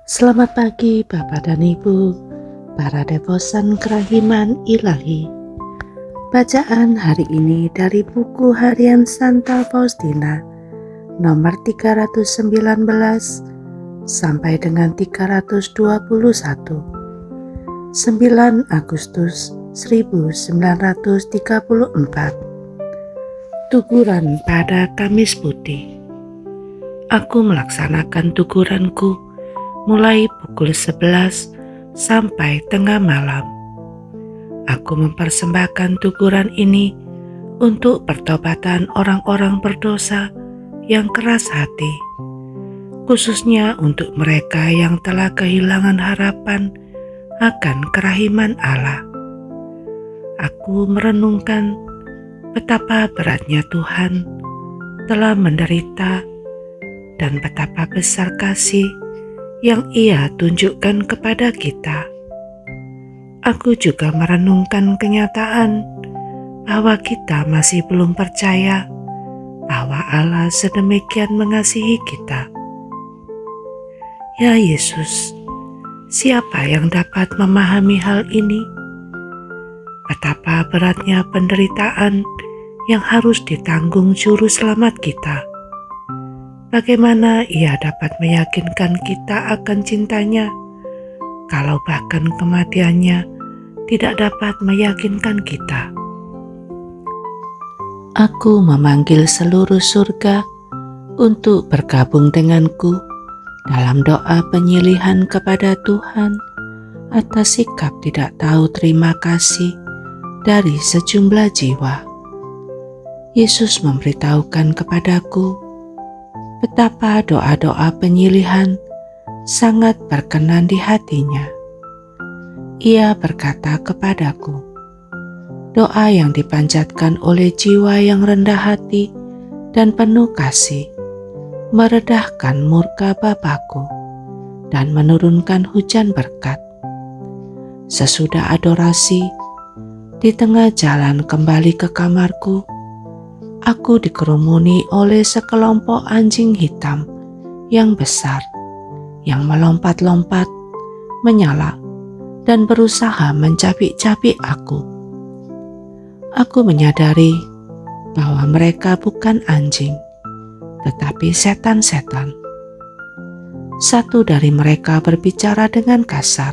Selamat pagi Bapak dan Ibu, para devosan kerahiman ilahi. Bacaan hari ini dari buku harian Santa Faustina nomor 319 sampai dengan 321, 9 Agustus 1934. Tuguran pada Kamis Putih. Aku melaksanakan tuguranku mulai pukul 11 sampai tengah malam. Aku mempersembahkan tuguran ini untuk pertobatan orang-orang berdosa yang keras hati, khususnya untuk mereka yang telah kehilangan harapan akan kerahiman Allah. Aku merenungkan betapa beratnya Tuhan telah menderita dan betapa besar kasih yang Ia tunjukkan kepada kita. Aku juga merenungkan kenyataan bahwa kita masih belum percaya bahwa Allah sedemikian mengasihi kita. Ya Yesus, siapa yang dapat memahami hal ini? Betapa beratnya penderitaan yang harus ditanggung juru selamat kita. Bagaimana Ia dapat meyakinkan kita akan cintanya, kalau bahkan kematiannya tidak dapat meyakinkan kita? Aku memanggil seluruh surga untuk bergabung denganku dalam doa penyilihan kepada Tuhan atas sikap tidak tahu terima kasih dari sejumlah jiwa. Yesus memberitahukan kepadaku betapa doa-doa penyilihan sangat berkenan di hatinya. Ia berkata kepadaku, doa yang dipanjatkan oleh jiwa yang rendah hati dan penuh kasih meredahkan murka Bapa-Ku dan menurunkan hujan berkat. Sesudah adorasi, di tengah jalan kembali ke kamarku, aku dikerumuni oleh sekelompok anjing hitam yang besar, yang melompat-lompat, menyala, dan berusaha mencabik-cabik aku. Aku menyadari bahwa mereka bukan anjing, tetapi setan-setan. Satu dari mereka berbicara dengan kasar.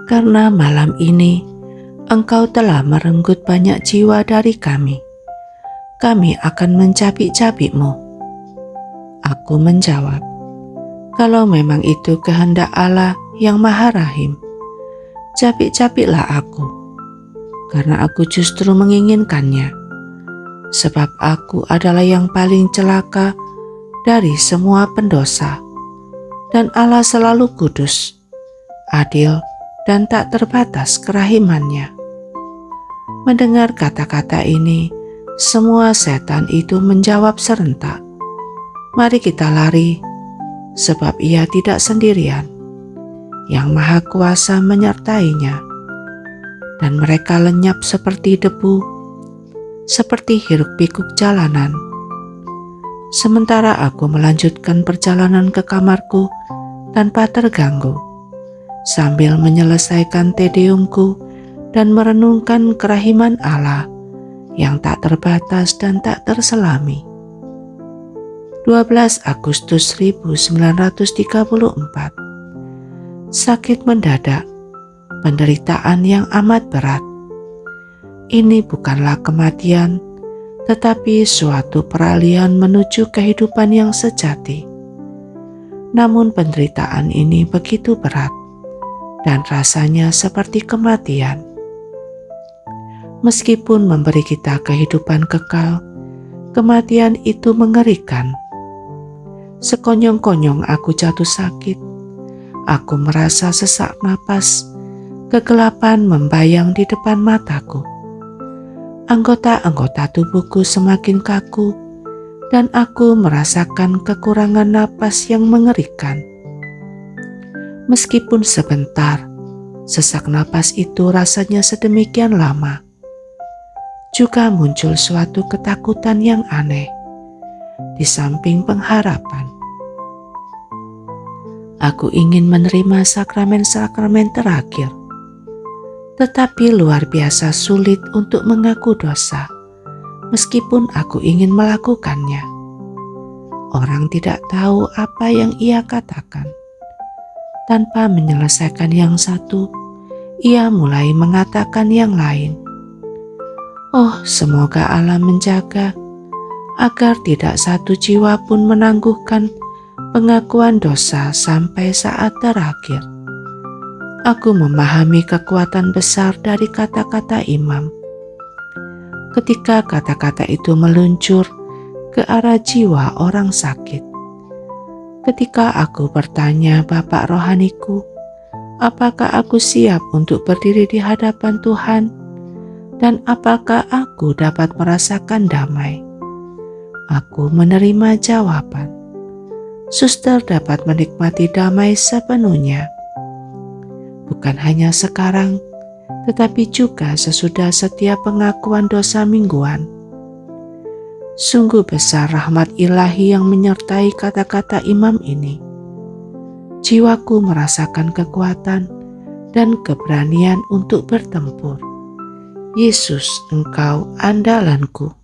Karena malam ini Engkau telah merenggut banyak jiwa dari kami akan mencabik-cabikmu. Aku menjawab, kalau memang itu kehendak Allah yang Maha Rahim, cabik-cabiklah aku, karena aku justru menginginkannya, sebab aku adalah yang paling celaka dari semua pendosa, dan Allah selalu kudus, adil, dan tak terbatas kerahimannya. Mendengar kata-kata ini, semua setan itu menjawab serentak, mari kita lari, sebab Ia tidak sendirian. Yang Maha Kuasa menyertainya. Dan mereka lenyap seperti debu, seperti hiruk-pikuk jalanan. Sementara aku melanjutkan perjalanan ke kamarku tanpa terganggu, sambil menyelesaikan tedeumku dan merenungkan kerahiman Allah yang tak terbatas dan tak terselami. 12 Agustus 1934. Sakit mendadak, penderitaan yang amat berat. Ini bukanlah kematian, tetapi suatu peralihan menuju kehidupan yang sejati. Namun penderitaan ini begitu berat, dan rasanya seperti kematian. Meskipun memberi kita kehidupan kekal, kematian itu mengerikan. Sekonyong-konyong aku jatuh sakit. Aku merasa sesak napas, kegelapan membayang di depan mataku. Anggota-anggota tubuhku semakin kaku, dan aku merasakan kekurangan napas yang mengerikan. Meskipun sebentar, sesak napas itu rasanya sedemikian lama. juga muncul suatu ketakutan yang aneh di samping pengharapan. Aku ingin menerima sakramen-sakramen terakhir, tetapi luar biasa sulit untuk mengaku dosa, meskipun aku ingin melakukannya. Orang tidak tahu apa yang ia katakan. Tanpa menyelesaikan yang satu, ia mulai mengatakan yang lain. Oh, semoga Allah menjaga agar tidak satu jiwa pun menangguhkan pengakuan dosa sampai saat terakhir. Aku memahami kekuatan besar dari kata-kata imam. Ketika kata-kata itu meluncur ke arah jiwa orang sakit. Ketika aku bertanya Bapak rohaniku, apakah aku siap untuk berdiri di hadapan Tuhan? Dan apakah aku dapat merasakan damai? Aku menerima jawaban. Suster dapat menikmati damai sepenuhnya. Bukan hanya sekarang, tetapi juga sesudah setiap pengakuan dosa mingguan. Sungguh besar rahmat ilahi yang menyertai kata-kata imam ini. Jiwaku merasakan kekuatan dan keberanian untuk bertempur. Yesus, Engkau andalanku.